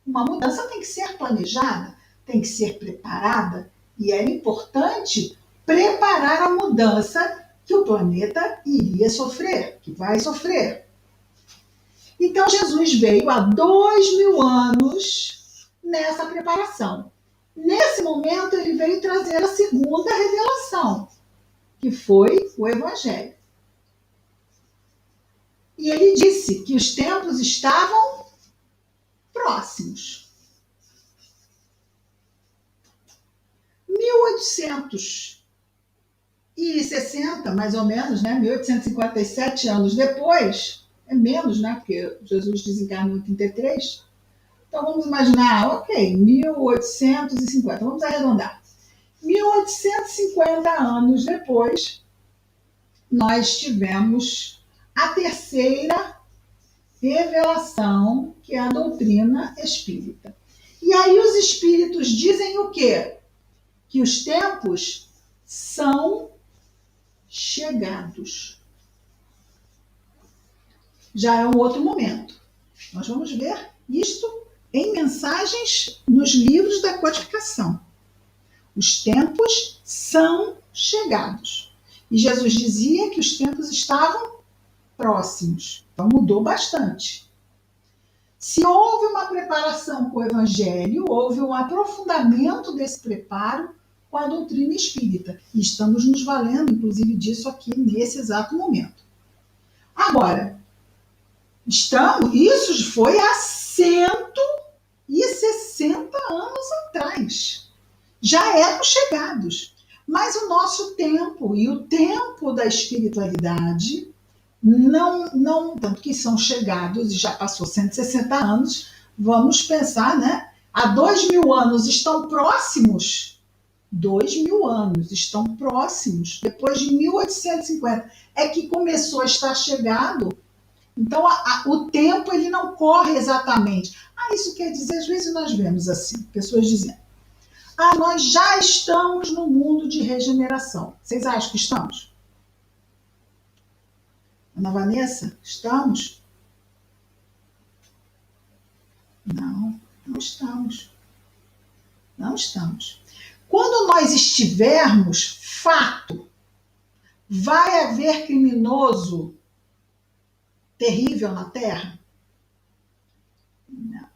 Uma mudança tem que ser planejada, tem que ser preparada, e era importante preparar a mudança que o planeta iria sofrer, que vai sofrer. Então Jesus veio há 2000 anos nessa preparação. Nesse momento ele veio trazer a segunda revelação, que foi o Evangelho. E ele disse que os tempos estavam próximos. 1860, mais ou menos, né? 1857 anos depois, é menos, né? Porque Jesus desencarnou em 33. Então vamos imaginar, ok, 1850, vamos arredondar. 1850 anos depois, nós tivemos a terceira revelação, que é a doutrina espírita. E aí os espíritos dizem o quê? Que os tempos são chegados. Já é um outro momento. Nós vamos ver isto em mensagens nos livros da codificação. Os tempos são chegados. E Jesus dizia que os tempos estavam próximos. Então mudou bastante. Se houve uma preparação com o Evangelho, houve um aprofundamento desse preparo com a doutrina espírita. E estamos nos valendo, inclusive, disso aqui nesse exato momento. Agora, isso foi há 160 anos atrás. Já eram chegados. Mas o nosso tempo e o tempo da espiritualidade não tanto que são chegados, e já passou 160 anos, vamos pensar, né? Há 2000 anos estão próximos. 2000 anos estão próximos. Depois de 1850 é que começou a estar chegado. Então, o tempo ele não corre exatamente. Isso quer dizer, às vezes nós vemos assim, pessoas dizendo, nós já estamos no mundo de regeneração. Vocês acham que estamos? Ana Vanessa, estamos? Não, não estamos. Não estamos. Quando nós estivermos, fato, vai haver criminoso terrível na Terra? Não.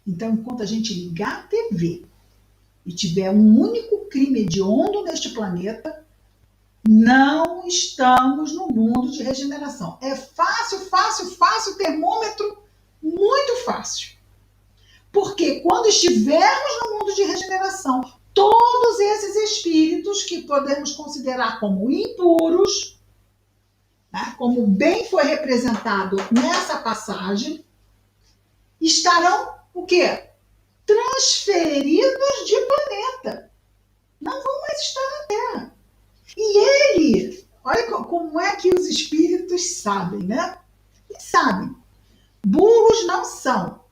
Então, enquanto a gente ligar a TV e tiver um único crime hediondo neste planeta, não estamos no mundo de regeneração. É fácil, termômetro, muito fácil. Porque quando estivermos no mundo de regeneração, todos esses espíritos que podemos considerar como impuros, né, como bem foi representado nessa passagem, estarão o quê? Transferidos de planeta. Não vão mais estar na Terra. E ele, olha como é que os espíritos sabem, né? Eles sabem. Burros não são,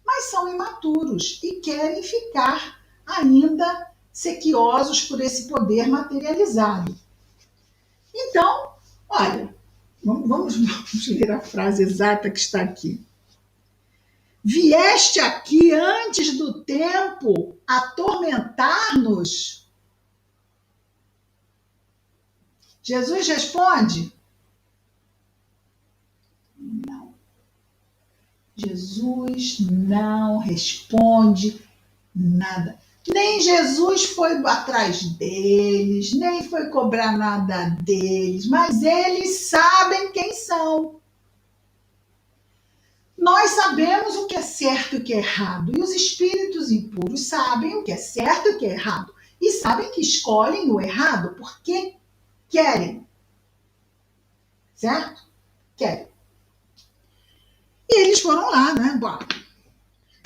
mas são imaturos e querem ficar ainda sequiosos por esse poder materializado. Então, olha, vamos ler a frase exata que está aqui. Vieste aqui antes do tempo atormentar-nos? Jesus responde: não. Jesus não responde nada. Nem Jesus foi atrás deles, nem foi cobrar nada deles, mas eles sabem quem são. Nós sabemos o que é certo e o que é errado, e os espíritos impuros sabem o que é certo e o que é errado. e sabem que escolhem o errado porque querem, certo? Querem. E eles foram lá, né? Bom,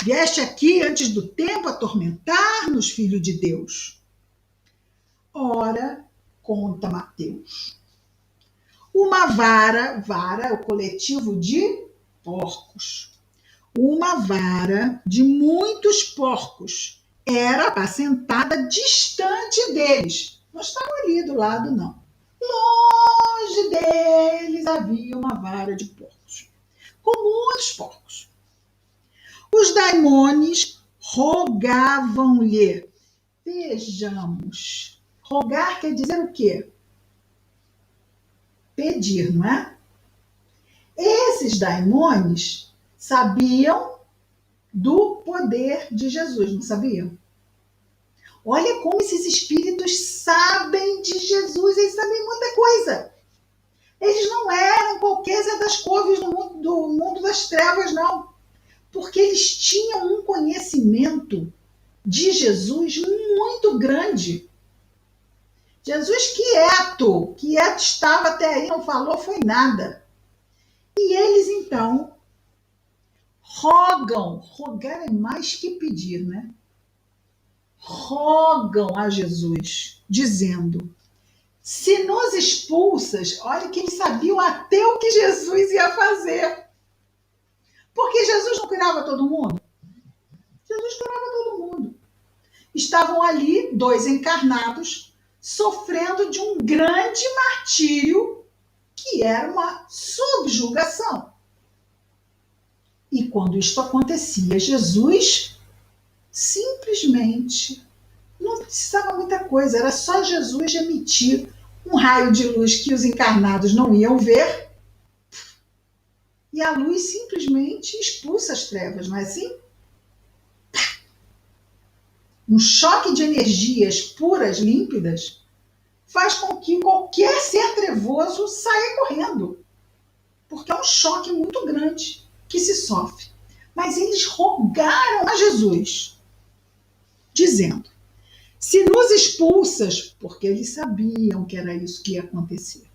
vieste aqui antes do tempo atormentar-nos, filho de Deus. Ora, conta Mateus. Uma vara é o coletivo de porcos. Uma vara de muitos porcos era apacentada distante deles. Não estava ali do lado, não. Longe deles havia uma vara de porcos, com muitos porcos. Os daimones rogavam-lhe. Vejamos. Rogar quer dizer o quê? Pedir, não é? Esses daimones sabiam do poder de Jesus, não sabiam? Olha como esses espíritos sabem de Jesus, eles sabem muita coisa. Eles não eram qualquer Zé das Couves do mundo das trevas, não. Porque eles tinham um conhecimento de Jesus muito grande. Jesus quieto estava até aí, não falou, foi nada. E eles então rogar é mais que pedir, né? Rogam a Jesus, dizendo: se nos expulsas, olha que eles sabiam até o que Jesus ia fazer. Porque Jesus não curava todo mundo? Jesus curava todo mundo. Estavam ali dois encarnados sofrendo de um grande martírio que era uma subjugação. E quando isto acontecia, Jesus simplesmente não precisava muita coisa, era só Jesus emitir um raio de luz que os encarnados não iam ver e a luz simplesmente expulsa as trevas, não é assim? Um choque de energias puras, límpidas, faz com que qualquer ser trevoso saia correndo, porque é um choque muito grande que se sofre. Mas eles rogaram a Jesus, dizendo: se nos expulsas, porque eles sabiam que era isso que ia acontecer,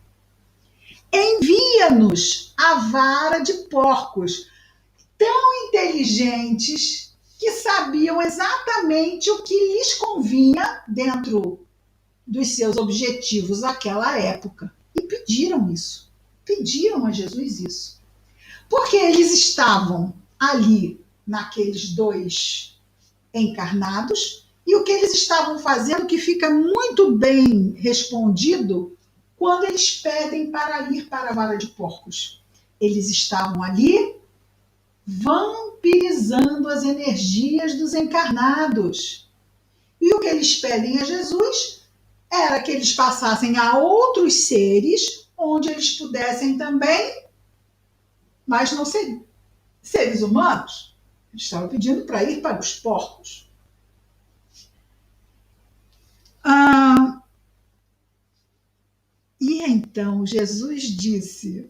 envia-nos a vara de porcos tão inteligentes que sabiam exatamente o que lhes convinha dentro dos seus objetivos naquela época. E pediram isso. Pediram a Jesus isso. Porque eles estavam ali, naqueles dois encarnados, e o que eles estavam fazendo, que fica muito bem respondido quando eles pedem para ir para a vara de porcos. Eles estavam ali vampirizando as energias dos encarnados. E o que eles pedem a Jesus era que eles passassem a outros seres, onde eles pudessem também, mas não ser seres humanos. Eles estavam pedindo para ir para os porcos. E então Jesus disse,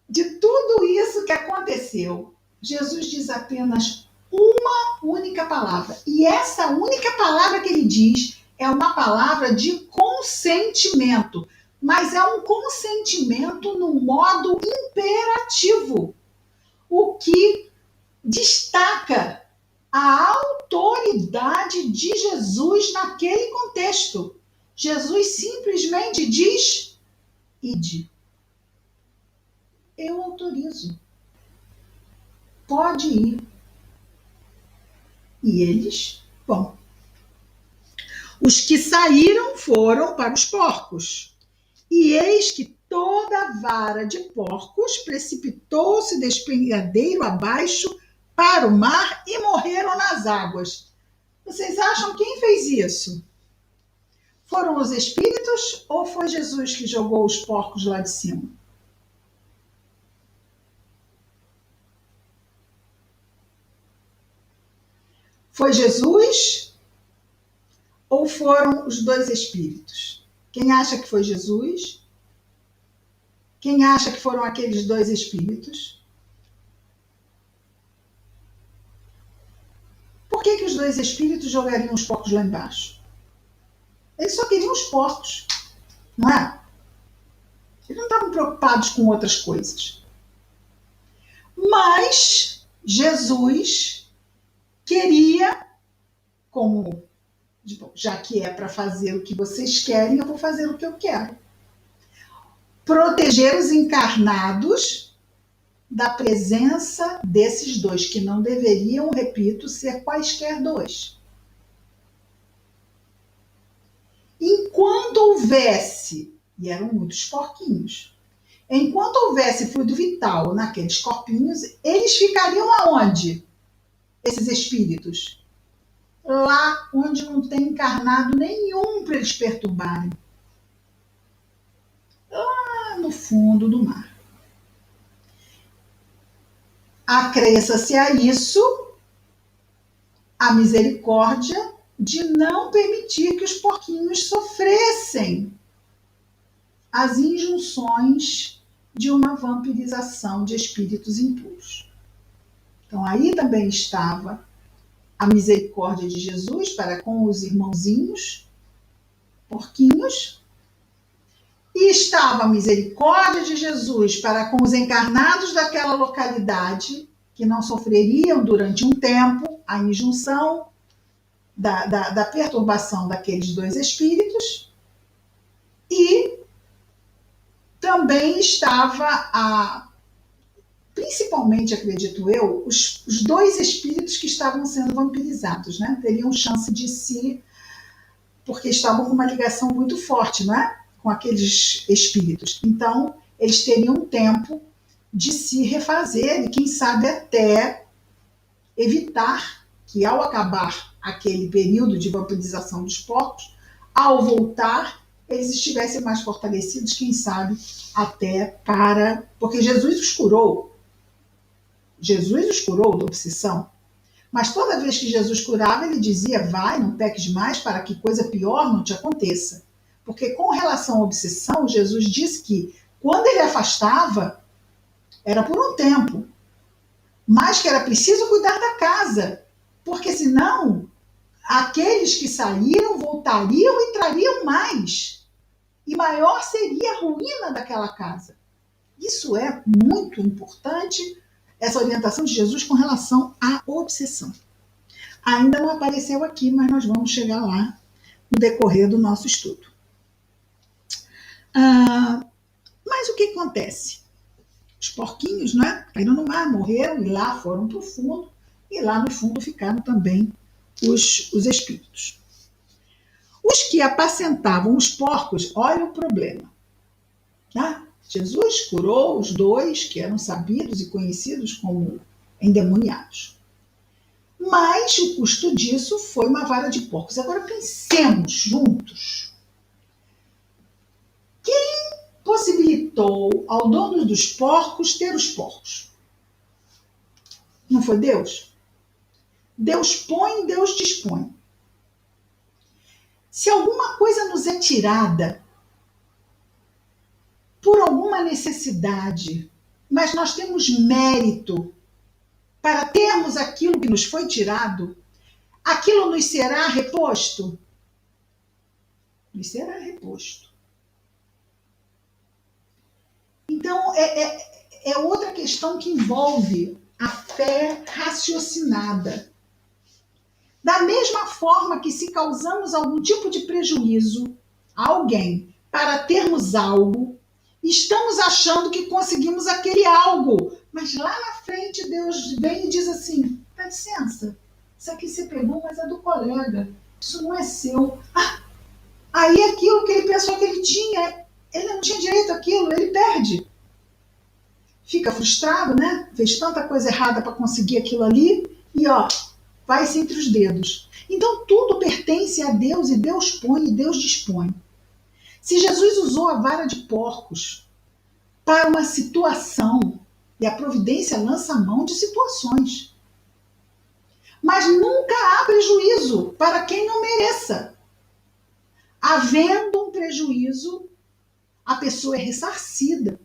de tudo isso que aconteceu, Jesus diz apenas uma única palavra. E essa única palavra que ele diz é uma palavra de consentimento. Mas é um consentimento no modo imperativo. O que destaca a autoridade de Jesus naquele contexto. Jesus simplesmente diz: ide. Eu autorizo. Pode ir. E eles vão. Os que saíram foram para os porcos. E eis que toda a vara de porcos precipitou-se despenhadeiro abaixo para o mar e morreram nas águas. Vocês acham quem fez isso? Foram os espíritos ou foi Jesus que jogou os porcos lá de cima? Foi Jesus ou foram os dois espíritos? Quem acha que foi Jesus? Quem acha que foram aqueles dois espíritos? Por que os dois espíritos jogariam os porcos lá embaixo? Eles só queriam os porcos, não é? Eles não estavam preocupados com outras coisas. Mas Jesus queria, como, já que é para fazer o que vocês querem, eu vou fazer o que eu quero. Proteger os encarnados da presença desses dois, que não deveriam, repito, ser quaisquer dois. Enquanto houvesse, e eram muitos porquinhos, enquanto houvesse fluido vital naqueles corpinhos, eles ficariam aonde? Esses espíritos? Lá onde não tem encarnado nenhum para eles perturbarem. Lá no fundo do mar. Acresça-se a isso a misericórdia de não permitir que os porquinhos sofressem as injunções de uma vampirização de espíritos impuros. Então aí também estava a misericórdia de Jesus para com os irmãozinhos, porquinhos, e estava a misericórdia de Jesus para com os encarnados daquela localidade, que não sofreriam durante um tempo a injunção da perturbação daqueles dois espíritos, e também estava principalmente, acredito eu, os dois espíritos que estavam sendo vampirizados, né? Teriam chance de se, porque estavam com uma ligação muito forte, não é? Com aqueles espíritos. Então, eles teriam tempo de se refazer e, quem sabe, até evitar que, ao acabar aquele período de vampirização dos porcos, ao voltar, eles estivessem mais fortalecidos, quem sabe, até para... Porque Jesus os curou. Jesus os curou da obsessão. Mas toda vez que Jesus curava, ele dizia: vai, não peques mais, para que coisa pior não te aconteça. Porque com relação à obsessão, Jesus disse que quando ele afastava, era por um tempo, mas que era preciso cuidar da casa, porque senão aqueles que saíram voltariam e trariam mais, e maior seria a ruína daquela casa. Isso é muito importante, essa orientação de Jesus com relação à obsessão. Ainda não apareceu aqui, mas nós vamos chegar lá no decorrer do nosso estudo. Mas o que acontece? Os porquinhos, né, caíram no mar, morreram e lá foram para o fundo, e lá no fundo ficaram também os espíritos. Os que apacentavam os porcos, olha o problema. Tá? Jesus curou os dois que eram sabidos e conhecidos como endemoniados. Mas o custo disso foi uma vara de porcos. Agora pensemos juntos. Quem possibilitou ao dono dos porcos ter os porcos? Não foi Deus? Deus põe, Deus dispõe. Se alguma coisa nos é tirada por alguma necessidade, mas nós temos mérito para termos aquilo que nos foi tirado, aquilo nos será reposto? Nos será reposto. Então, é outra questão que envolve a fé raciocinada. Da mesma forma que, se causamos algum tipo de prejuízo a alguém para termos algo, estamos achando que conseguimos aquele algo, mas lá na frente Deus vem e diz assim: dá licença, isso aqui você pegou, mas é do colega, isso não é seu. Aí aquilo que ele pensou que ele tinha, ele não tinha direito àquilo, ele perde. Fica frustrado, né? Fez tanta coisa errada para conseguir aquilo ali e vai-se entre os dedos. Então tudo pertence a Deus, e Deus põe e Deus dispõe. Se Jesus usou a vara de porcos para uma situação, e a providência lança a mão de situações, mas nunca há prejuízo para quem não mereça. Havendo um prejuízo, a pessoa é ressarcida.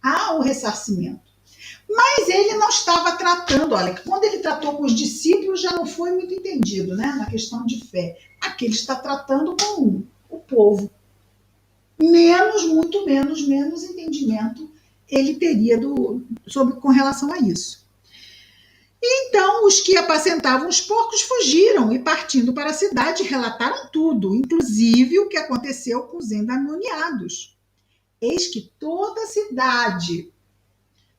Há o ressarcimento. Mas ele não estava tratando, olha, quando ele tratou com os discípulos já não foi muito entendido, né, na questão de fé. Aqui ele está tratando com povo. Muito menos entendimento ele teria com relação a isso. Então, os que apacentavam os porcos fugiram e, partindo para a cidade, relataram tudo, inclusive o que aconteceu com os endemoniados. Eis que toda a cidade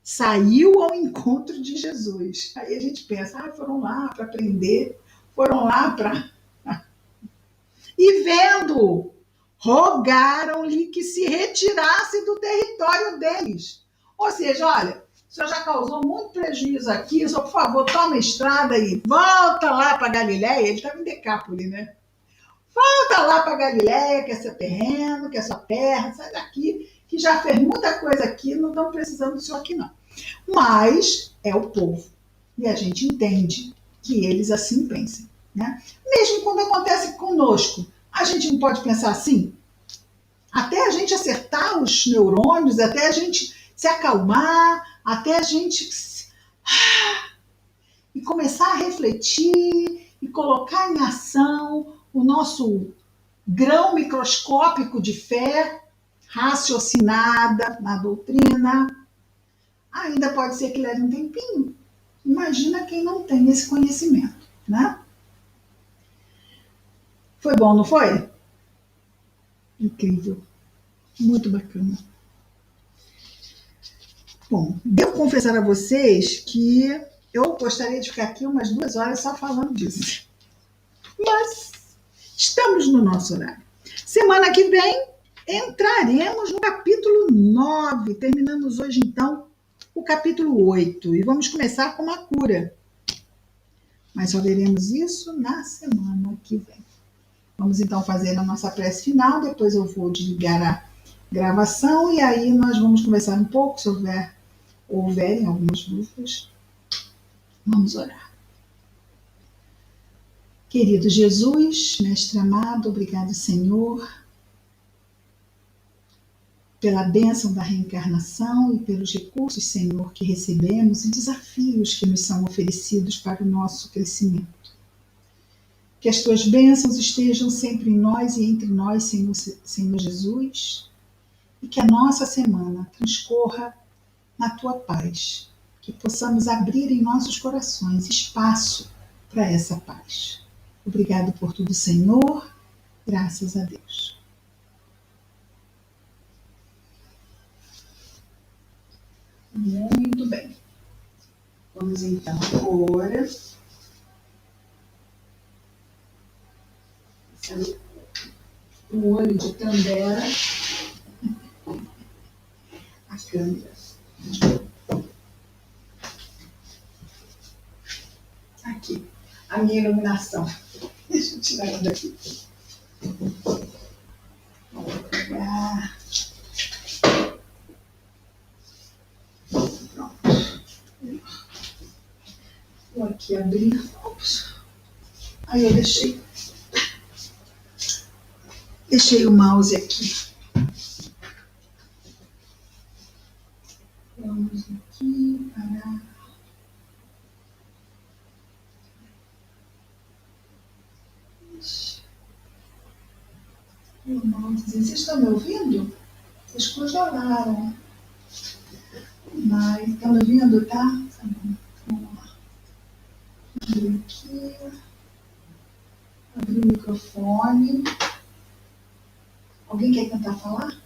saiu ao encontro de Jesus. Aí a gente pensa, foram lá para prender, foram lá para... E vendo, rogaram-lhe que se retirasse do território deles. Ou seja, olha, o senhor já causou muito prejuízo aqui, só por favor, toma a estrada e volta lá para Galiléia. Ele estava em Decápoli, né? Volta lá para Galiléia, que é seu terreno, que é sua terra, sai daqui, que já fez muita coisa aqui, não estão precisando do senhor aqui, não. Mas é o povo. E a gente entende que eles assim pensam. Né? Mesmo quando acontece conosco, a gente não pode pensar assim? Até a gente acertar os neurônios, até a gente se acalmar, até a gente e começar a refletir e colocar em ação o nosso grão microscópico de fé raciocinada na doutrina, ainda pode ser que leve um tempinho. Imagina quem não tem esse conhecimento, né? Foi bom, não foi? Incrível. Muito bacana. Bom, devo confessar a vocês que eu gostaria de ficar aqui umas 2 horas só falando disso. Mas estamos no nosso horário. Semana que vem entraremos no capítulo 9. Terminamos hoje, então, o capítulo 8. E vamos começar com a cura. Mas só veremos isso na semana que vem. Vamos, então, fazer a nossa prece final. Depois eu vou desligar a gravação e aí nós vamos conversar um pouco, se houverem algumas dúvidas. Vamos orar. Querido Jesus, Mestre amado, obrigado, Senhor, pela bênção da reencarnação e pelos recursos, Senhor, que recebemos e desafios que nos são oferecidos para o nosso crescimento. Que as tuas bênçãos estejam sempre em nós e entre nós, Senhor Jesus, e que a nossa semana transcorra na tua paz, que possamos abrir em nossos corações espaço para essa paz. Obrigado por tudo, Senhor. Graças a Deus. Muito bem. Vamos então agora o olho de Tandera, a câmera. Aqui, a minha iluminação. Deixa eu tirar ela daqui. Vou pegar. Pronto. Vou aqui abrir. Aí eu deixei o mouse aqui. Vamos aqui para... Vocês estão me ouvindo? Vocês congelaram. Mas estão me ouvindo, tá? Tá bom. Vamos lá. Abrir aqui. Abrir o microfone. Alguém quer tentar falar?